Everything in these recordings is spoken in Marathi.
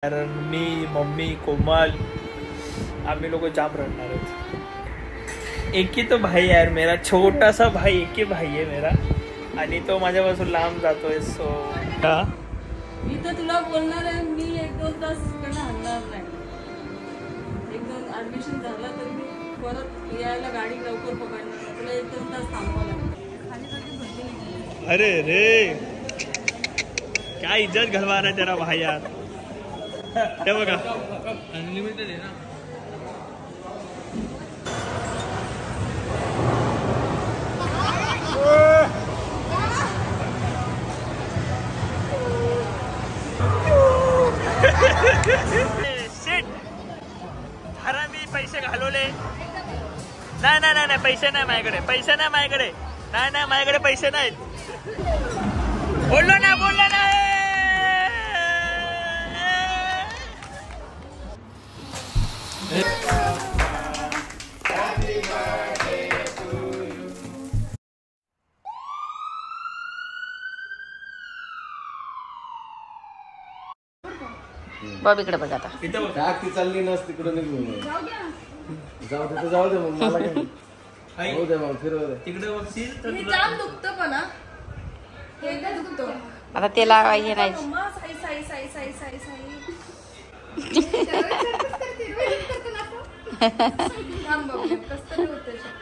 कारण मी मम्मी कोमल आम्ही लोग जाम रडणार आहेत. एक ही तो भाई यार मेरा छोटा सा भाई, एक ही भाई है मेरा आणि तो माझ्यापासून लांब जातोय. सो मी तर तुला बोलणार आहे, मी 1-2 तास कडे हलणार नाही. 1-2 ऍडमिशन झालं तर मी परत यायला गाडी लवकर पकडणार. तुला 1-2 तास थांबावं लागेल. खाली जाते भरती. अरे रे क्या इज्जत घालवा रहा है तेरा भाई यार. हे बघा अनलिमिटेड आहे ना. मी पैसे घालवले. नाही पैसे नाही माझ्याकडे, पैसे नाही माझ्याकडे, नाही माझ्याकडे पैसे नाहीत. बोललो ना. बॉबीकडे बघ आता. ती चालली नस तिकडे निघून जाऊ दे मग मला काय होऊ दे मग फिरव दे तिकडे बघशील तर मी जाम दुखतो पण हे काय दुखतो आता त्याला हे नाही. मम्मा साई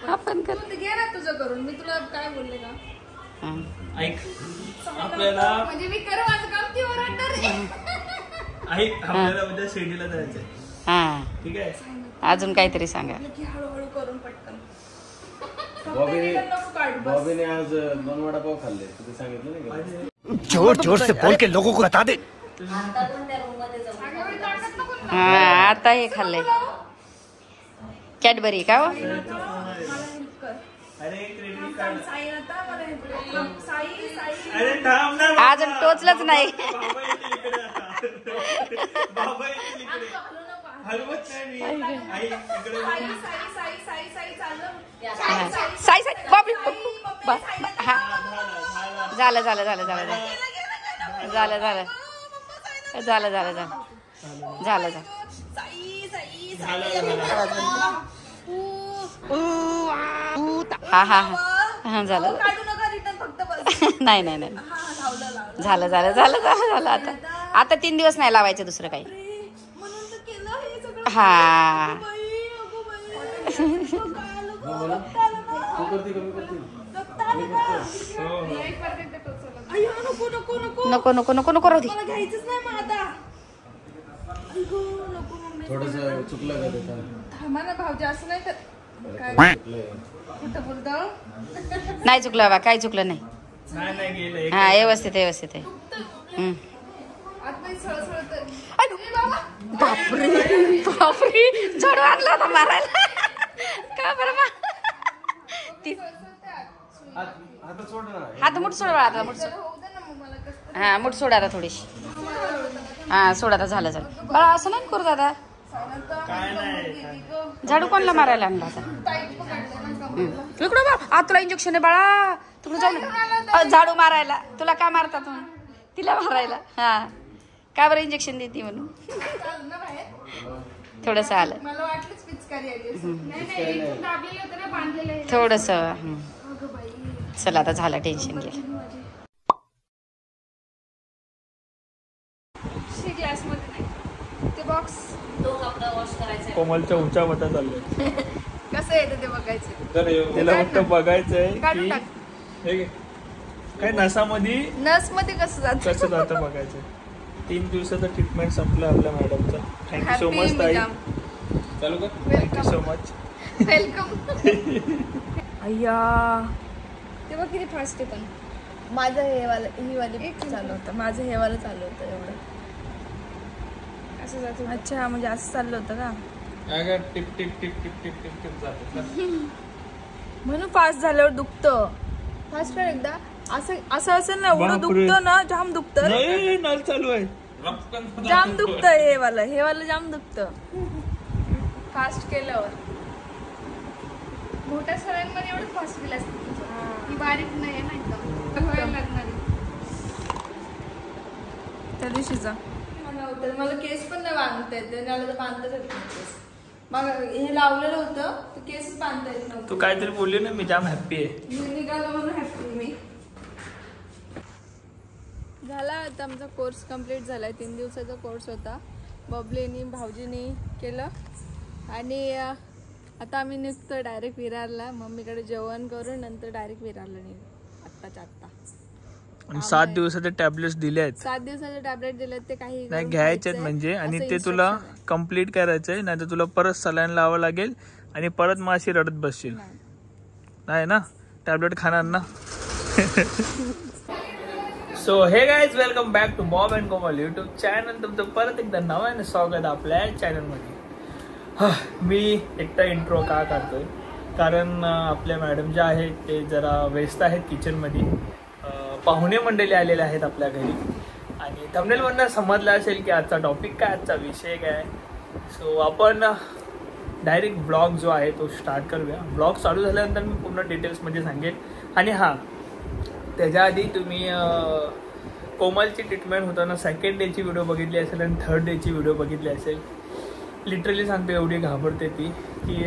आपण कर घे ना तुझं करून. मी तुला काय बोलले का? ऐक आपल्याला म्हणजे मी करू माझं काम ती ओरडणार. ऐक आपल्याला उद्या शिर्डीला जायचंय. हा ठीक आहे. अजून काहीतरी सांगा. हळूहळू करून पटकन. बॉबीने आज 2 वडापाव खाल्ले. तुला सांगितलं नाही का? जोर से बोल के लोगों को बता दे. हा आता हे खाल्लंय कॅडबरी का हो? अरे क्रेडिट कार्ड. अरे थांब ना. अजून टोचलंच नाही. बाबा येतील इकडे. हलवत नाही मी. आई इकडे साई बॉबी हा झालं हा झालं. नाही झालं आता 3 दिवस नाही लावायचं दुसरं काही. हा नको राहू दे. थोडस चुकलं का ते? थांबा ना भाऊजी, असं नाही तर नाही चुकलं बाबा, काही चुकलं नाही. नाही गेलं. हा व्यवस्थित आहे. बापरे झाडू आणला होता मारायला का बरं. हात मुठ सोड आता. हा मुठ सोड आता थोडीशी. हा सोड आता. झालं बाळा असं नाही करू दादा. झाडू कोणला मारायला आणला आता? इकडं बा आज तुला इंजेक्शन आहे बाळा. तिकडे जाऊ झाडू मारायला. तुला का मारता तुम्ही? तिला मारायला. हा का बरं इंजेक्शन देते म्हणून थोडस आलं थोडस. चला आता झालं, टेन्शन गेलं. ते बॉक्स कोमलच्या उंचा वटा चाललंय. कसं येतं ते बघायचं. त्याला फक्त बघायचंय की हे काय नसामध्ये नसमध्ये कसं जातं बघायचं. 3 दिवसाचं ट्रीटमेंट संपलं आपल्या मॅडमचं. थँक्यू सो मच ताई. चालू कर. Thank you so much. वेलकम. अय्या ते बघ किती फास्ट आहे. पण माझं ही वाली चालू होतं. माझं हे वाला चालू होतं एवढं असं जातं. अच्छा म्हणजे असं चाललं होतं का? Tip tip tip tip tip tip tip जातं म्हणून फास्ट झाल्यावर दुखतं. फास्ट कर एकदा. असं असेल ना एवढं दुखतं ना, जाम दुखतं. नळ चालू आहे. जाम दुखतं हे वाला जाम दुखतं फास्ट केल्यावर. मोठ्या सरांमध्ये एवढं फास्ट केलं असतं. ही बारीक नाही ना एकदम. त्या दिवशीचा नव्हतं, मला केस पण नाही बांधता येते, मला तर बांधताच येत नाही केस. मग हे लावलेलं होतं तर केसच बांधता येत नव्हतं. तू काहीतरी बोलली ना, मी जाम हॅप्पी आहे. मी निघालं म्हणून हॅप्पी मी. झाला आता आमचा कोर्स कंप्लीट झालाय. 3 दिवसाचा कोर्स होता. बबलीनी भाऊजीनी केलं आणि आता आम्ही निघतो डायरेक्ट विरारला. मम्मीकडे जेवण करून नंतर डायरेक्ट विरारला निघू आत्ताच्या आत्ता. आणि 7 दिवसाचे टॅबलेट्स दिले आहेत. 7 दिवसाचे टॅबलेट दिलेत ते काही नाही घ्यायचे आहेत म्हणजे, आणि ते तुला कम्प्लीट करायचंय, नाही तर तुला परत सलाईन लावावं लागेल आणि परत मग अशी रडत बसशील. नाही ना, टॅबलेट खाणार ना. So hey guys, welcome back to Bob and Komal YouTube channel. तुमचं परत एकदा नव्याने स्वागत आपल्या चॅनलमध्ये. मी एकटा इंट्रो का करतोय कारण आपल्या मॅडम ज्या आहेत ते जरा व्यस्त आहेत किचनमध्ये. पाहुणे मंडळी आलेले आहेत आपल्या घरी आणि थंबनेलवरनं समजलं असेल की आजचा टॉपिक काय, आजचा विषय काय. सो आपण डायरेक्ट ब्लॉग जो आहे तो स्टार्ट करूया. ब्लॉग चालू झाल्यानंतर मी पूर्ण डिटेल्समध्ये सांगेन. आणि हां, त्याच्या आधी तुम्ही कोमलची ट्रीटमेंट होताना 2nd डेची व्हिडिओ बघितली असेल आणि 3rd डेची व्हिडिओ बघितली असेल. लिटरली सांगतो, एवढी घाबरते ती की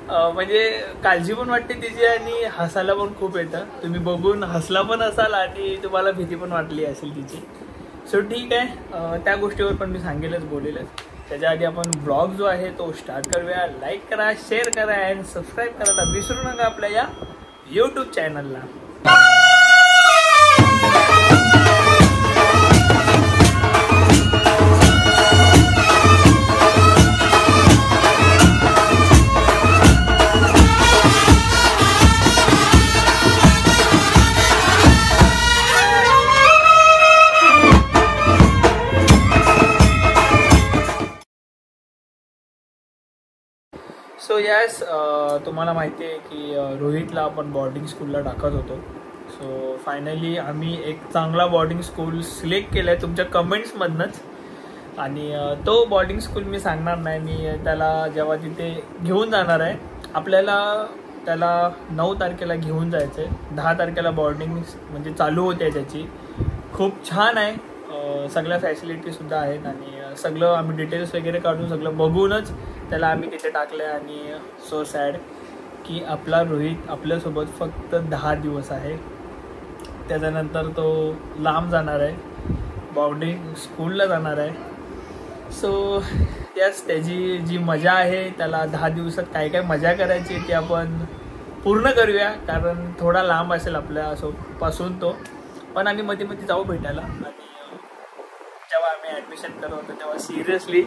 म्हणजे काळजी पण वाटते तिची आणि हसायला पण खूप येतं. तुम्ही बघून हसला पण असाल आणि तुम्हाला भीती पण वाटली असेल तिची. सो ठीक आहे, त्या गोष्टीवर पण मी सांगेलच, बोलेलच. त्याच्या आधी आपण ब्लॉग जो आहे तो स्टार्ट करूया. लाईक करा, शेअर करा आणि सबस्क्राईब करायला विसरू नका आपल्या या यूट्यूब चॅनलला. सो यस, तुम्हाला माहिती आहे की रोहितला आपण बोर्डिंग स्कूलला टाकत होतो. सो फायनली आम्ही एक चांगला बोर्डिंग स्कूल सिलेक्ट केला आहे तुमच्या कमेंट्समधनंच. आणि तो बोर्डिंग स्कूल मी सांगणार नाही. मी त्याला जेव्हा तिथे घेऊन जाणार आहे, आपल्याला त्याला 9 तारखेला घेऊन जायचं आहे. 10 तारखेला बोर्डिंग म्हणजे चालू होते त्याची. खूप छान आहे, सगळ्या फॅसिलिटीसुद्धा आहेत आणि सगळं आम्ही डिटेल्स वगैरे काढून सगळं बघूनच त्याला आम्ही तिथे टाकलं आहे. आणि सो सॅड की आपला रोहित आपल्यासोबत फक्त 10 दिवस आहे. त्याच्यानंतर तो लांब जाणार आहे, बोर्डिंग स्कूलला जाणार आहे. सो यस, त्याची जी मजा आहे, त्याला 10 दिवसात काय काय मजा करायची ती आपण पूर्ण करूया. कारण थोडा लांब असेल आपल्यापासून तो, पण आम्ही मध्ये मध्ये जाऊ भेटायला. आणि जेव्हा आम्ही ॲडमिशन करत होतो तेव्हा सिरियसली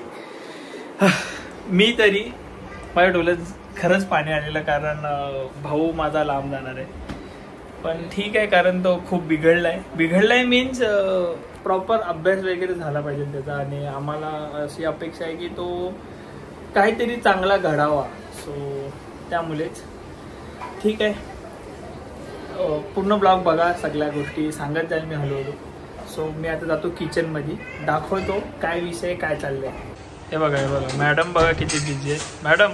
मी तरी माझ्या डोळ्यात खरंच पाणी आलेलं, कारण भाऊ माझा लांब जाणार आहे. पण ठीक आहे, कारण तो खूप बिघडला आहे मीन्स प्रॉपर अभ्यास वगैरे झाला पाहिजे त्याचा. आणि आम्हाला अशी अपेक्षा आहे की तो काहीतरी चांगला घडावा. सो त्यामुळेच ठीक आहे, पूर्ण ब्लॉग बघा, सगळ्या गोष्टी सांगत जाईल मी हळूहळू. सो मी आता जातो किचनमध्ये, दाखवतो काय विषय काय चाललंय. हे बघा मॅडम बघा किती बिझी आहे. मॅडम,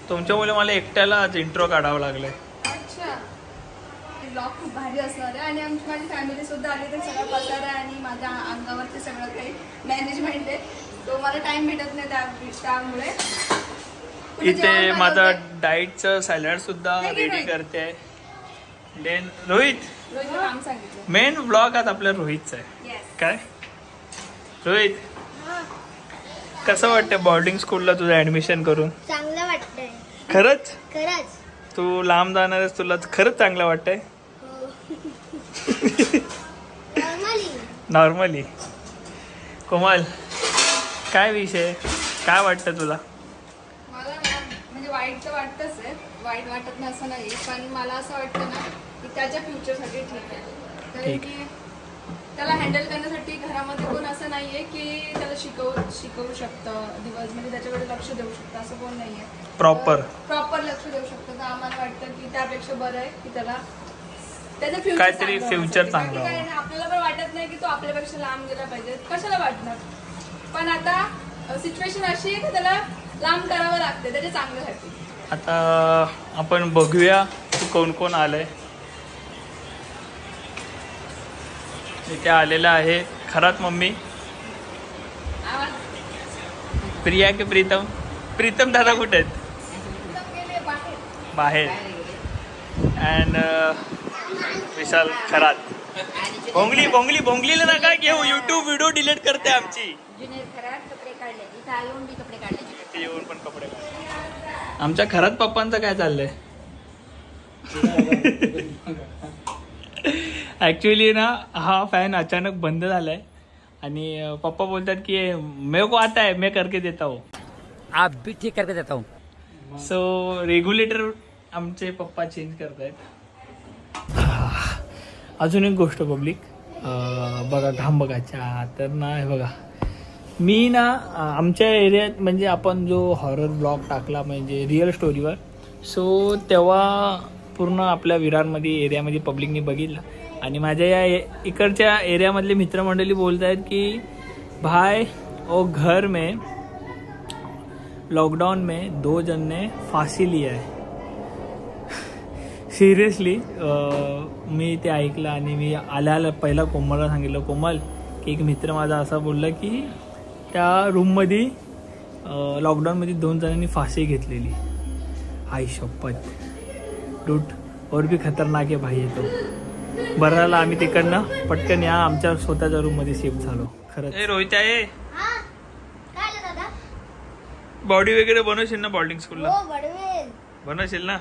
तुमच्यामुळे मला एकट्याला आज इंट्रो काढावं लागलाय. अच्छा, ब्लॉग खूप भारी असणार आहे आणि माझी फॅमिली सुद्धा आली तर सगळं पसार आहे आणि माझ्या अंगावरती सगळं काही मॅनेजमेंट आहे, तो मला टाइम भेटत नाही त्यामुळे. इथे माझा डाएटचं सॅलड सुद्धा रेडी करते आहे. देन रोहित, काम सांगितलं. मेन ब्लॉग आज आपल्या रोहितचा आहे. काय रोहित, कसं वाटतं बोर्डिंग स्कूलला तुझं ऍडमिशन करून? चांगलं वाटतंय. खरंच? खरंच. तू लांब जाणार आहेस, तुला खरंच चांगलं वाटतंय? नॉर्मली. कोमल, काय विषय, काय वाटतं तुला? मला म्हणजे वाईट तर वाटतंच आहे, वाईट वाटत नाही असं नाही, पण मला असं वाटतं ना की त्याच्या फ्युचरसाठी ठीक आहे. कारण की त्याला हँडल करण्यासाठी घरामध्ये कोण असं नाहीये की त्याला शिकवू शकतं दिवस, म्हणजे त्याच्याकडे लक्ष देऊ शकतं असं कोण नाहीये. प्रॉपर लक्ष देऊ शकतं. तर आम्हाला वाटतं की त्यापेक्षा बरं आहे की त्याला त्याचं फ्युचर काहीतरी फ्युचर चांगलं. आपल्याला पण वाटत नाही की तो आपल्यापेक्षा लांब गेला पाहिजे, कशाला वाटणार. पण आता सिच्युएशन अशी आहे की त्याला लांब करावं लागते त्याच्या चांगल्यासाठी. आता आपण बघूया कोण कोण आलंय. इथे आलेला आहे खरात मम्मी प्रिया की प्रीतम? प्रीतम दादा कुठे आहेत? बाहेर. अँड विशाल खरात. भोंगली भोंगली भोंगलीला नका घेऊ, युट्यूब व्हिडिओ डिलीट करते आमची. येऊन पण कपडे काढले. आमच्या खरात पप्पांचं काय चाललंय? ऍक्च्युली ना हा फॅन अचानक बंद झालाय आणि पप्पा बोलतात की मेरे को आता है, मैं करके देता हूँ. आप भी ठीक करके देता हूँ. सो रेग्युलेटर आमचे पप्पा चेंज करतायत. अजून एक गोष्ट पब्लिक बघा, घाम बघायच्या तर ना हे बघा, मी ना आमच्या एरियात म्हणजे आपण जो हॉरर ब्लॉग टाकला म्हणजे रिअल स्टोरीवर, सो तेव्हा पूर्ण आपल्या विरारमध्ये एरियामध्ये पब्लिकनी बघितलं आणि माझ्या या इकडच्या एरियामधले मित्रमंडळी बोलत आहेत की भाई ओ घर में लॉकडाउन में 2 जन ने फाशी लिया है. सिरियसली मी ते ऐकलं आणि मी आल्या पहिला कोमलला सांगितलं, कोमल की एक मित्र माझा असा बोलला की त्या रूममध्ये लॉकडाऊनमध्ये 2 जणांनी फाशी घेतलेली. आई शपथ डूट और भी खतरनाक आहे भाई येतो. बरं झालं आम्ही तिकडनं पटकन या आमच्या स्वतःच्या रूममध्ये शिफ्ट झालो. खरंच रोहित आहे, बॉडी वगैरे बनवशील ना बोर्डिंग स्कूलला? बनवशील ना?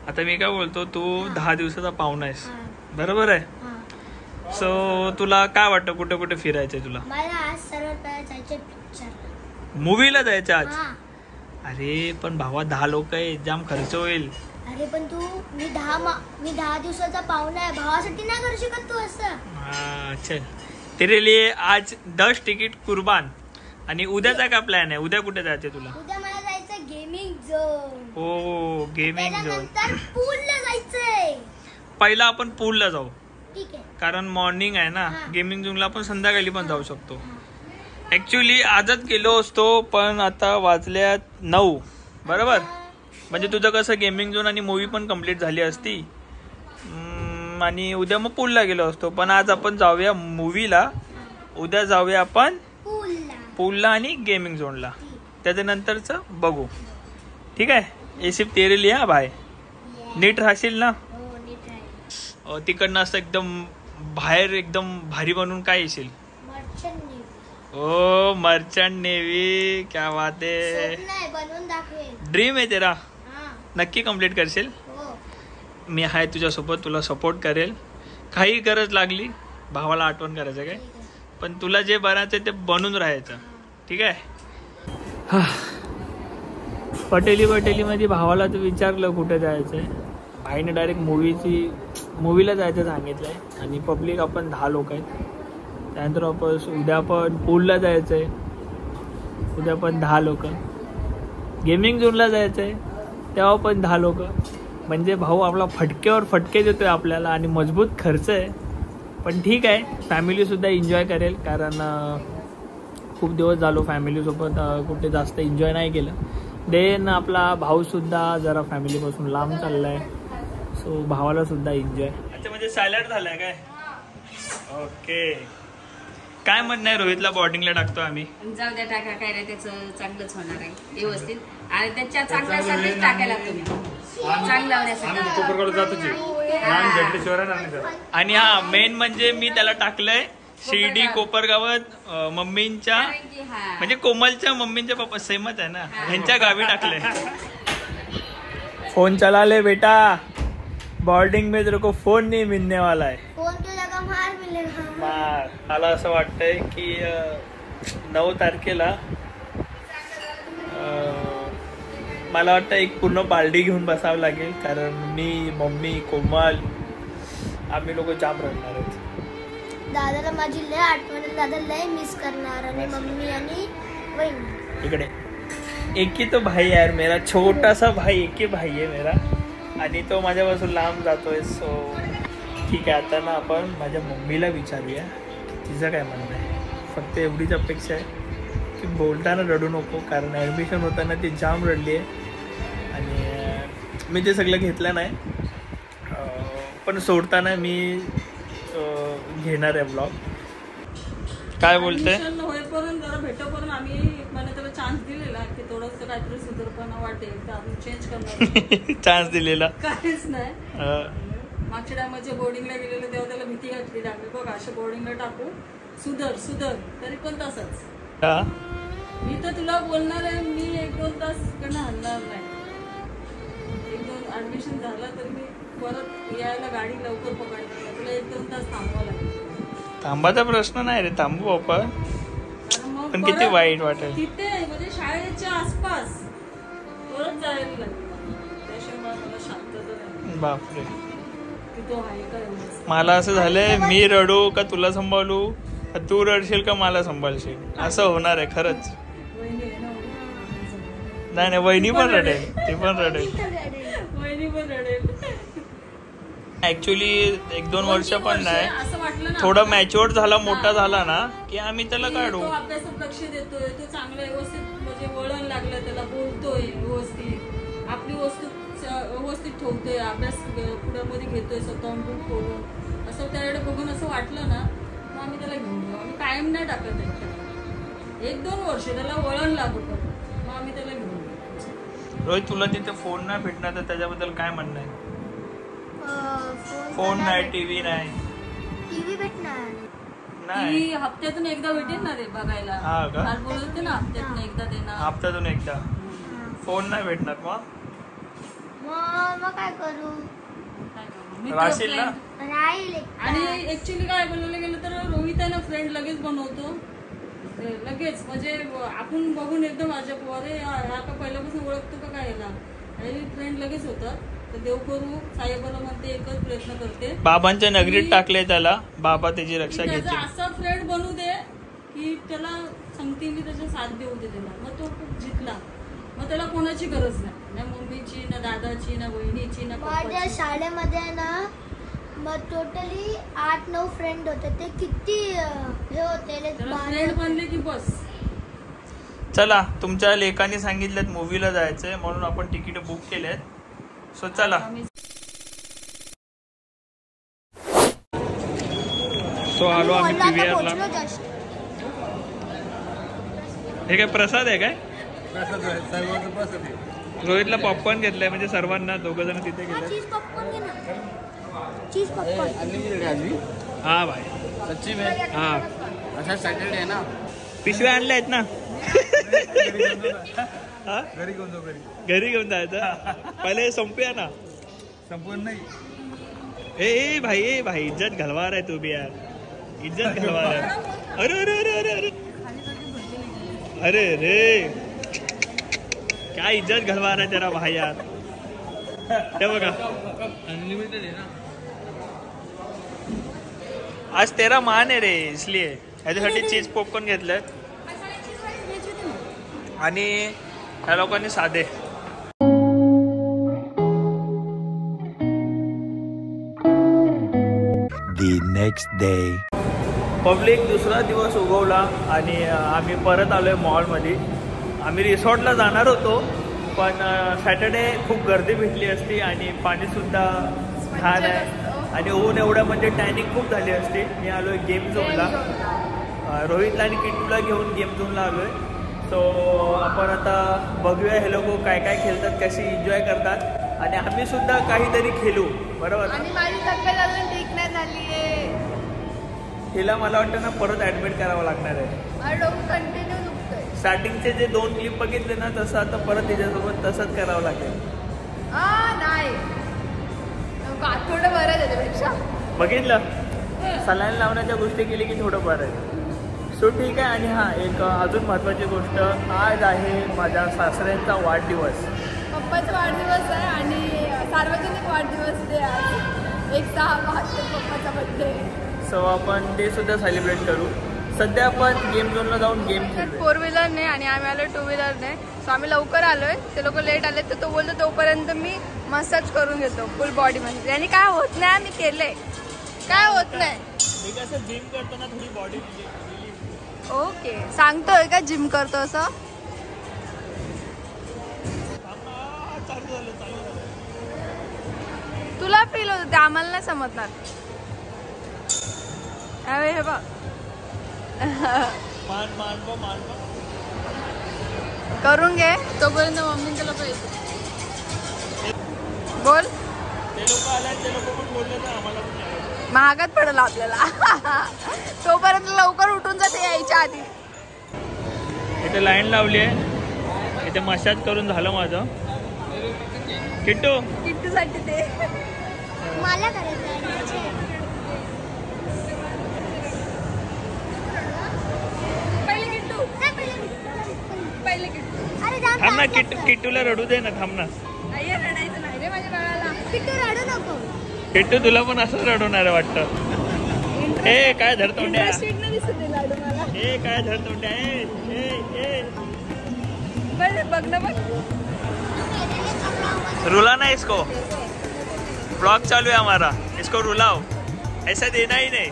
आता मी काय बोलतो, तू 10 दिवसाचा पाहुणा आहेस बरोबर आहे. सो तुला काय वाटतं कुठे कुठे फिरायचंय तुला? मला आज सर्वात पहिला जायचं पिक्चर. मूवीला जायचं आज? अरे पण भावा 10 लोक आहे, जाम खर्च होईल. अरे पण मी 10 दिवसाचा पाहुणा आहे, भावासाठी नाही करू शकत तू असं. हाँ चल, तेरे लिए आज 10 तिकीट कुर्बान. आणि उद्याचा काय प्लॅन आहे? उद्या कुठे जायचंय तुला? उद्या मला जायचं गेमिंग झोन. हो गेमिंग झोन. नंतर पूलला जायचंय. पहिला आपण पूलला जाऊ, ठीक आहे, कारण मॉर्निंग आहे ना. गेमिंग झोनला आपण संध्याकाळी पण जाऊ शकतो. ऍक्च्युली आजच गेलो असतो पण आता वाजल्यात 9 बरोबर. म्हणजे तुझं कसं गेमिंग झोन आणि मूवी पण कम्प्लीट झाली असती आणि उद्या मग पूलला गेलो असतो. पण आज आपण जाऊया मूवीला, उद्या जाऊया आपण पूलला आणि गेमिंग झोनला. त्याच्यानंतरच बघू, ठीक आहे. एसिप तेरे लिया भाई, नीट राहशील ना? तिकडनं असं एकदम बाहेर एकदम भारी बनवून काय येशील? ओ मर्चंट नेव्ही, क्या बात आहे. ड्रीम आहे तेरा, नक्की कम्प्लीट करशील. मी आहे तुझ्यासोबत, तुला सपोर्ट करेल. काही गरज लागली भावाला आठवण करायचं काय, पण तुला जे बनायचं ते बनून राहायचं, ठीक आहे. पटेलीमध्ये भावाला तू विचारलं कुठे जायचंय, भाईने डायरेक्ट मूवीला जायचं सांगितलंय. आणि पब्लिक आपण 10 लोक आहेत. त्यानंतर आपण उद्या पण पूलला जायचंय, उद्या पण 10 लोक. गेमिंग झोनला जायचंय तेव्हा पण 10 लोक. म्हणजे भाऊ आपला फटक्यावर फटके देतोय आपल्याला आणि मजबूत खर्च आहे. पण ठीक आहे, फॅमिलीसुद्धा एन्जॉय करेल, कारण खूप दिवस झालो फॅमिलीसोबत कुठे जास्त एन्जॉय नाही केलं. देन आपला भाऊसुद्धा जरा फॅमिलीपासून लांब चाललाय, सो भावाला सुद्धा एन्जॉय. अच्छा म्हणजे सॅलड झालाय काय? ओके. काय म्हणणं आहे रोहितला बोर्डिंगला टाकतो आम्ही? जाऊ द्या, टाका, काय नाही, त्याचं चांगलंच होणार आहे व्यवस्थित. आणि त्याच्या चांगल्यासाठीच टाकायला तुम्ही, चांगलं होण्यासाठी. आणि हा मेन म्हणजे मी त्याला टाकलंय शिर्डी कोपरगावात मम्मींच्या, म्हणजे कोमलच्या मम्मींच्या पप्पा सेमच आहे ना, ह्यांच्या गावी टाकलंय. फोन चला ले बेटा, बोर्डिंग में तेरे को फोन नहीं मिलने वाला है. फोन केला का मार मिळेल. मार. मला असं वाटतंय की 9 तारखेला मला वाटतं एक पूर्ण बालडी घेऊन बसावं लागेल, कारण मी, मम्मी, कोमल आम्ही लोक जाम रडणार आहेत. दादाला माझी लय आठवण, दादा लय मिस करणार. आणि मम्मी आणि वहिनी. इकडे एक ही तो भाई यार मेरा, छोटा सा भाई, एक ही भाई आहे मेरा, आणि तो माझ्यापासून लांब जातोय. सो ठीक आहे, आता ना आपण माझ्या मम्मीला विचारूया तिचं काय म्हणणं आहे. फक्त एवढीच अपेक्षा आहे की बोलताना रडू नको, कारण ॲडमिशन होताना ती जाम रडली आहे आणि मी ते सगळं घेतलं नाही, पण सोडताना मी घेणार आहे ब्लॉग. काय बोलते? Admission होईपर्यंत जरा भेटोपर्यंत आम्ही एक महिना त्याला चान्स दिलेला की थोडंसं काहीतरी सुधारपणा वाटेल तर आपण चेंज करणार. चान्स दिलेला काहीच नाही. मागच्या टायमाच्या बोर्डिंगला गेलेलं तेव्हा त्याला भीती घातली टाकली बघ अशा बोर्डिंगला टाकू सुधर तरी पण तसंच. मी तर तुला बोलणार आहे मी 1-2 तास कडनं हलणार नाही. 1-2 ऍडमिशन झालं तर मी परत यायला गाडी लवकर पकडणार नाही. तुला 1-2 तास थांबावं लागेल. थांबाचा प्रश्न नाही रे, थांबू आपण, पण किती वाईट वाटेल तिथे म्हणजे शाळेच्या आसपास परत जायला लागेल. त्याशिवाय मला शांतता नाही. बापरे, की तो आहे का एवढंच. मला असं झालंय मी रडू का तुला सांभाळू, तू रडशील का मला सांभाळशील, असं होणार आहे खरंच. वहिनी आहे ना. नाही वहिनी पण रडेल, ती पण रडेल. वहिनी पण रडेल. ऍक्च्युली 1-2 वर्ष पण नाही, असं वाटलं ना थोडा मॅच्युअर झाला, मोठा झाला ना की आम्ही त्याला काढू. तो अभ्यासात लक्ष देतोय, तो चांगला व्यवस्थित म्हणजे वळण लागलं त्याला, बोलतोय व्यवस्थित, आपली वस्तू व्यवस्थित ठेवतोय, अभ्यास पुढे घेतोय स्वतःहून बुक करून, असं त्याकडे बघून असं वाटलं ना मग आम्ही त्याला घेऊन जाऊ. आम्ही कायम नाही टाकत त्याच्याकडे. 1-2 वर्ष त्याला वळण लागू मग आम्ही त्याला घेऊन जाऊ. रोहित तुला तिथे फोन नाही भेटणार तर त्याच्याबद्दल काय म्हणणं आहे? फोन नाही, टीव्ही नाही. टीव्ही भेटणार नाही, ती हप्त्यातून एकदा भेटेल ना रे बघायला. हा का? काल बोलत होते ना हप्त्यातून एकदा देणार. हप्त्यातून एकदा फोन नाही भेटणार मग काय करू? काय करू? मित्र, राशील ना? friend. राहील आणि ऍक्च्युली काय बोलायला गेलं तर रोहित आहे ना फ्रेंड लगेच बनवतो. ते लगेच म्हणजे आपण बघून एकदम अजब अरे हा का पहिल्यापासून ओळखतो का काय याला, आणि फ्रेंड लगेच होतात. तर देव करू साहेबाला म्हणते एकच प्रयत्न करते बाबांच्या नगरीत टाकले त्याला, बाबा त्याची रक्षा त्याचा घेतील. असा फ्रेंड बनू दे की त्याला सांगते मी त्याचा साथ देऊ दे त्याला. मग तो खूप जिंकला. मग त्याला कोणाची गरज नाही, ना मम्मीची ना दादाची ना बहिणीची ना माझ्या पप्पाची. शाळेमध्ये ना मग टोटली 8-9 फ्रेंड होते. ते किती हे होते त्याला फ्रेंड बनले की बस. चला, तुमच्या लेखाने सांगितलं मूवीला जायचंय म्हणून आपण तिकीट बुक केलेत. सो चला. सो आलो आम्ही PVR ला. हे काय प्रसाद आहे काय? रोहितला पॉपकॉर्न घेतलाय म्हणजे सर्वांना, 2 जण तिथे गेले. चीज पॉपकॉर्न घे ना. चीज पॉपकॉर्न. हा भाई सच्ची में? हा, अच्छा सॅटरडे आहे ना. पिशव्या आणल्या आहेत ना? घरी घेऊन जाऊ. घरी घेऊन जायचं पहिले, संपूया ना. संपूर्ण नाही. ए भाई इज्जत घालवार आहे तू भी यार, इज्जत घालवार आहे. अरे अरे अरे अरे अरे अरे रे, काय इज्जत घालवार आहे तेरा भाई यार. हे बघा अनलिमिटेड आहे ना. आज तेरा मान आहे रे, इसलिए याच्यासाठी चीज पॉपकॉर्न घेतलं आणि ह्या लोकांनी साधे. The next day. पब्लिक दुसरा दिवस उगवला आणि आम्ही परत आलोय मॉलमध्ये. आम्ही रिसॉर्टला जाणार होतो पण सॅटर्डे खूप गर्दी भेटली असती आणि पाणीसुद्धा छान आहे आणि ऊन एवढं म्हणजे टॅनिंग खूप झाली असती. मी आलोय गेम झोनला, रोहितला आणि किट्टूला घेऊन गेम झोनला आलोय. सो आपण आता बघूया हे लोक काय काय खेळतात, कशी एन्जॉय करतात आणि आम्ही सुद्धा काहीतरी खेळू. बरोबर. आणि माझी तब्येत अजून ठीक नाही झाली आहे. हिला मला वाटतं ना परत ऍडमिट करावं लागणार आहे. माझं डोकं कंटिन्यू दुखतंय. स्टार्टिंगचे जे 2 क्लिप बघितले ना तसं आता परत तिच्यासोबत तसंच करावं लागेल. नाही थोडं बरं आहे त्याच्यापेक्षा. बघितलं, सलाईन लावण्याच्या गोष्टी केली की थोडं बरं आहे. सो ठीक आहे. आणि हां, एक अजून महत्त्वाची गोष्ट, आज आहे माझ्या सासऱ्यांचा वाढदिवस. पप्पाचा वाढदिवस आहे आणि सार्वजनिक वाढदिवस ते आज 1/6/72 पप्पाचा बर्थडे. सो आपण ते सुद्धा सेलिब्रेट करू. सध्या आपण गेम झोनला जाऊन गेम खेळू. 4 व्हीलरने आणि आम्ही आलो 2 व्हीलरने. सो आम्ही लवकर आलोय, ते लोक लेट आले तर तो बोलतो तोपर्यंत मी मसाज करून घेतो, फुल बॉडी मसाज. आणि काय होत नाही, आम्ही केलंय, काय होत नाही. मी कसं जिम करतो ना थोडी बॉडी. ओके, सांगतोय का जिम करतो असं? तुला फील होतं ते, आम्हाला नाही समजणार. हे बघ मान मान करून घे. तोपर्यंत मम्मीचं लोक येते. बोल. ते लोक आले ते लोक पण बोलले तर आम्हाला पण यायचं. महागात पडेल आपल्याला. तोपर्यंत लवकर उठून जाते यायच्या आधी. इथे लाईन लावली आहे. इथे मसाज करून झालं माझं. किट्टू किट्टूसाठी ते मला करायचं पहिले किट्टू. पहिले किट्टू. अरे जाम थांब ना किट्टूला रडू दे ना. थांब ना आई रडायचं नाही रे माझ्या बाळाला. किट्टू रडू नको. किट्टू तुला पण असंच रडवणार आहे वाटतं. ए काय धरतोंड्या. ए काय धरतोंड्या. बघ ना बघ. रुला ना इसको. ब्लॉग चालू है हमारा. इसको रुलाओ. ऐसा देना ही नहीं.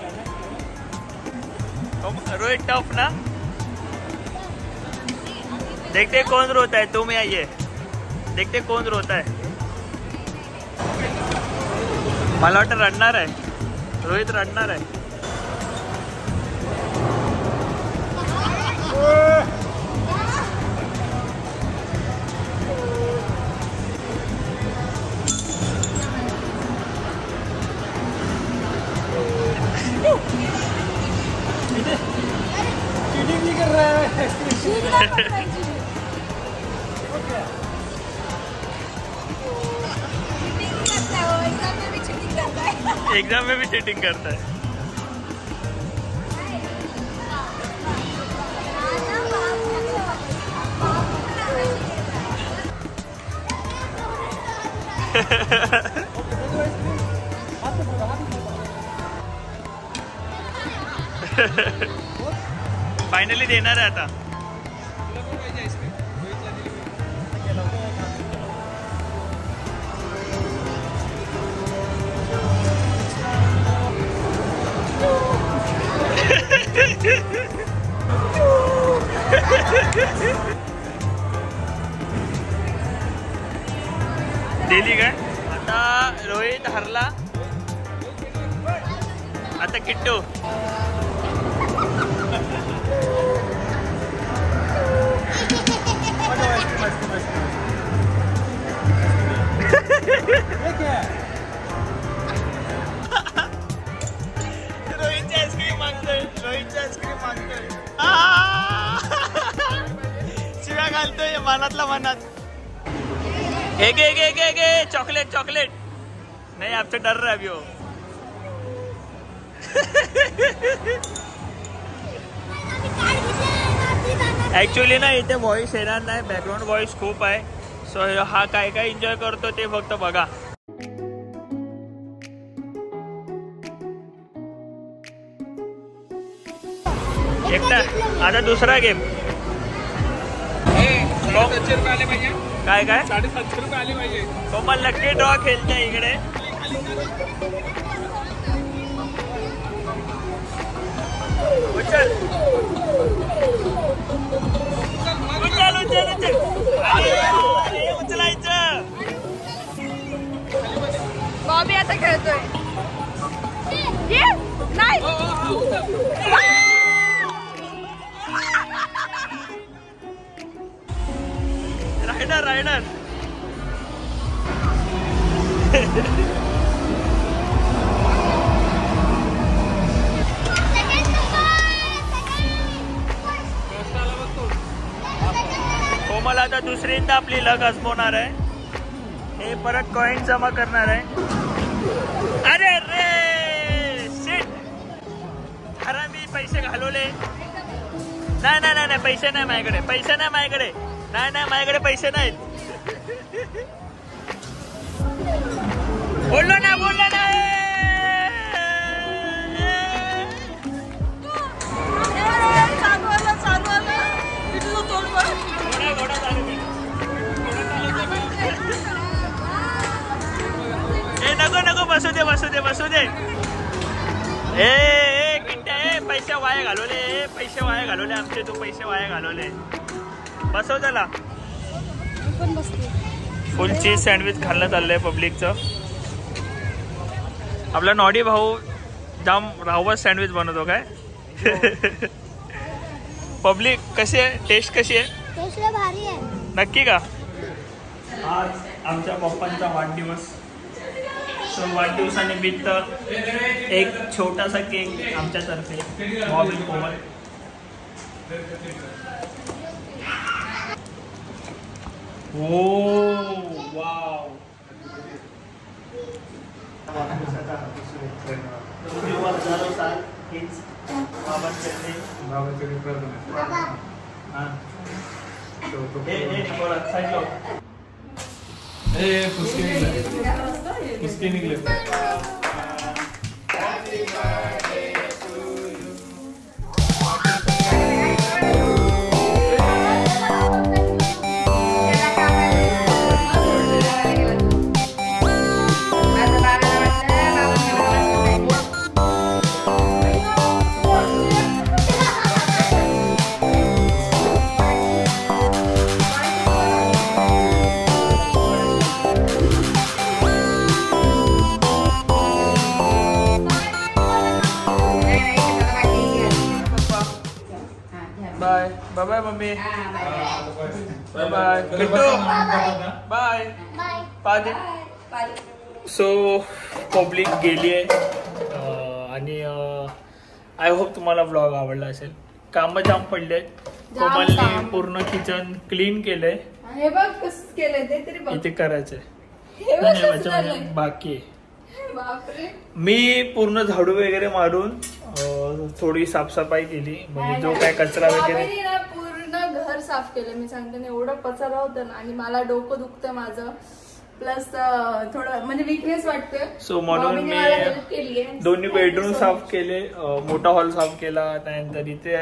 रोहित टफ ना. देखते कौन रोता है. तुम या ये. देखते कौन रोता है. मला वाटतं रडणार आहे. रोहित रडणार आहे. एग्जाम में भी चीटिंग करता है. फायनली देणार आहे आता. दिली काय. आता रोहित हरला. आता किट्टू. रोहितची आईस्क्रीम मागतोय. शिव्या घालतोय मनातल्या मनात. गे चॉकलेट. नहीं आपसे डर रहा है अभी वो. ऍक्च्युली ना इथे व्हॉइस येणार नाही. बॅकग्राऊंड व्हॉइस खूप आहे. सो हा काय काय एन्जॉय करतो ते फक्त बघा. एकटा. आता दुसरा गेम. काय 750 रुपये आले पाहिजे. कोमल लकी ड्रॉ खेळते इकडे. उचल. उचलायचं. बॉबी आता खेळतोय. नाही रायडर. कोमल आता दुसरींदा आपली लग आजमावणार आहे. हे परत कॉइन जमा करणार आहे. अरे रे शिट. हरामी पैसे घालवले. नाही पैसे नाही माझ्याकडे. नाही माझ्याकडे पैसे नाहीत. बोललो ना. घोडा चालू दे. नको बसू दे. ए किट्ट्या. पैसे वाया घालवले आमचे. तू पैसे वाया घालवले. बसव त्याला. फुल चीज सँडविच खाल्लं चाललंय पब्लिकचं. आपला नॉडी भाऊ जाम रावस सँडविच बनवतो काय. पब्लिक कशी आहे, टेस्ट कशी आहे? टेस्ट भारी आहे. नक्की का? आज आमच्या पप्पांचा वाढदिवस. सो वाढदिवसानिमित्त एक छोटासा केक आमच्यातर्फे बॉबी कोमल. Oh wow. उसके निकले bye bye bye mummy. Bye bye Kittu. Bye पादे. सो पब्लिक गेली आहे आणि आय होप तुम्हाला व्लॉग आवडला असेल. कामं जाम पडले आहेत. कोमलने पूर्ण किचन क्लीन केलंय. हे बघ कसं केलंय ते तरी बघ. इथे करायचंय हे बघ कसं झालंय. बाकी आहे. बापरे. मी पूर्ण झाडू वगैरे मारून थोडी साफसफाई केली. म्हणजे जो काय कचरा वगैरे बाबांनी ना पूर्ण घर साफ केलं. मी सांगते ना एवढं पसारा होतं ना आणि मला डोकं दुखतं माझं. प्लस थोडं म्हणजे विकनेस वाटते. सो म्हणून मी दोन्ही बेडरूम साफ केले. मोठा हॉल साफ केला. त्यानंतर इथे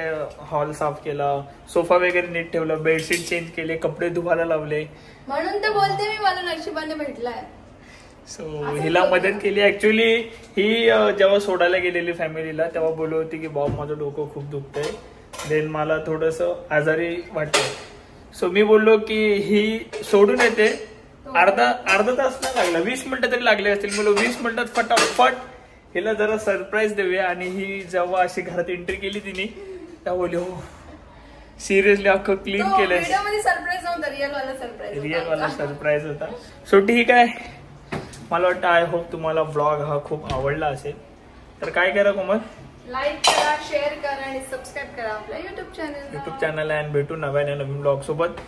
हॉल साफ केला. सोफा वगैरे नीट ठेवला. बेडशीट चेंज केले. कपडे धुवायला लावले. म्हणून तर बोलते मी मला नशिबाने भेटलाय. सो हिला मदत केली. ऍक्च्युली ही जेव्हा सोडायला गेलेली फॅमिलीला तेव्हा बोलत होती की बाबा माझं डोकं खूप दुखतंय. देन मला थोडंसं आजारी वाटतंय. सो मी बोललो की ही सोडून येते. अर्धा तास नाही लागला. 20 मिनिटं तरी लागले असतील. मला 20 मिनिटात फटाफट हिला जरा सरप्राईज देऊया. आणि ही जेव्हा अशी घरात एंट्री केली तिने तेव्हा बोलली हो सिरियसली अख्खं क्लीन केलंय. रिअल वाला सरप्राईज होता. सो ठीक आहे. मला वाटतं आय होप तुम्हाला ब्लॉग हा खूप आवडला असेल. तर काय करा कोमल, लाईक करा, शेअर करा आणि सबस्क्राईब करा आपल्या युट्यूब चॅनल आणि भेटू नवीन ब्लॉग सोबत.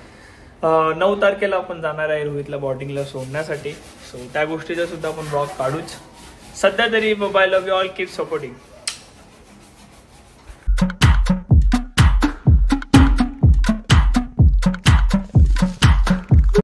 9 तारखेला आपण जाणार आहे रोहितला बोर्डिंगला सोडण्यासाठी. सो त्या गोष्टीचा सुद्धा आपण ब्लॉग काढूच. सध्या तरी bye love you all. Keep supporting.